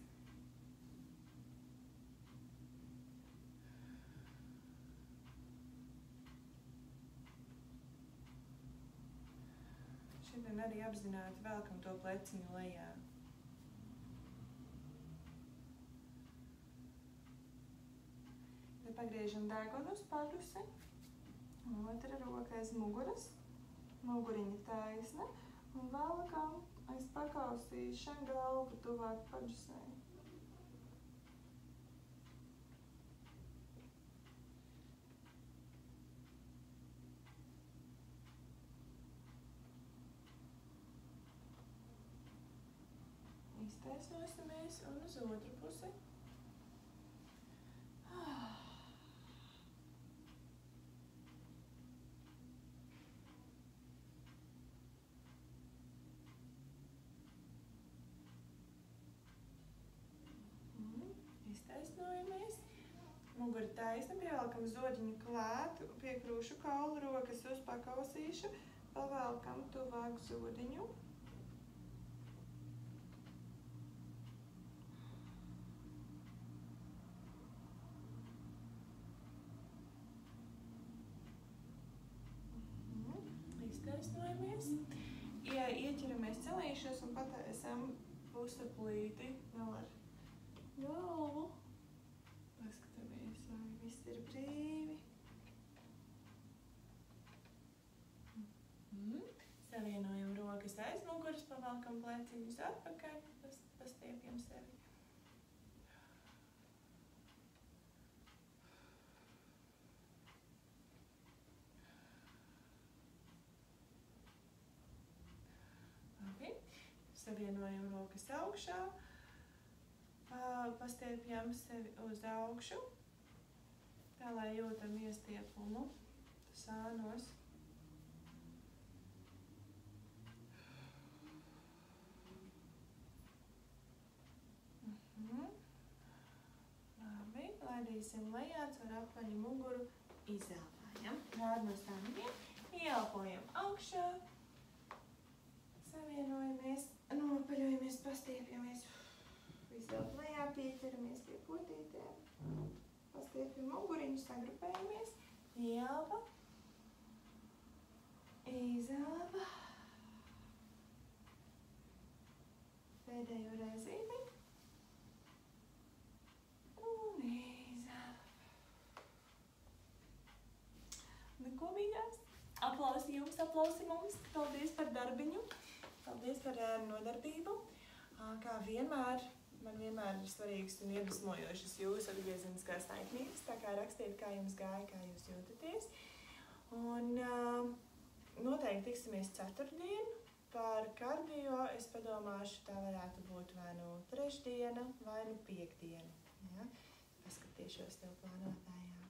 Šodien arī apzināti velkam to pleciņu lejā. Tad pagriežam degunu uz padusi. Otra roka aiz muguras. Muguriņa taisna. Un velkam aiz pakausīša galvu tuvāk padusai. Iztaisnosimies un uz otru pusi. Iztaisnojamies. Mugura taisna, pievelkam zodiņu klāt, pie krūšu kaulu, rokas uz pakausīšu, pavelkam tuvāk zodiņu. Iztaisnojamies. Ieķeramies celīšos un pataisam pusaplīti vēl ar galvu. Paskatāmies, vai viss ir brīvi. Savienojam rokas aiz muguras, pavalkam pleciņus atpakaļ, pastiepjam sevi. Labi, savienojam rokas augšā. Pastiepjam sevi uz augšu, tā lai jūtam iestiepumu sānos. Labi, laidīsim lejā caur apaļu muguru, izelpājam. Rādi no stāviem, ieelpojam augšā, savienojamies, nopaļojamies, pastiepjamies. Izelp lejā, pieķeramies pie potītēm, pastiepjam muguriņu, sagrupējamies, ieelpa, izelpa, pēdējo reizīti un izelpa. Neko mīļās, aplausi jums, aplausi mums, paldies par darbiņu, paldies par nodarbību, kā vienmēr. Man vienmēr ir svarīgs un iedvesmojošas jūsu atgriezeniskās saiknības, tā kā rakstiet, kā jums gāja, kā jūs jūtaties. Un noteikti tiksimies ceturtdien. Par kardio es padomāšu, tā varētu būt vai nu trešdiena, vai nu piekdiena. Ja? Paskatīšos tev plānotājā.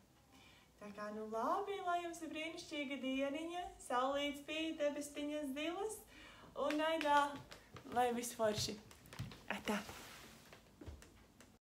Tā kā nu labi, lai jums ir brīnišķīga dieniņa, saulītes spīd, debestiņas zilas un Aidā, lai viss forši. Atā!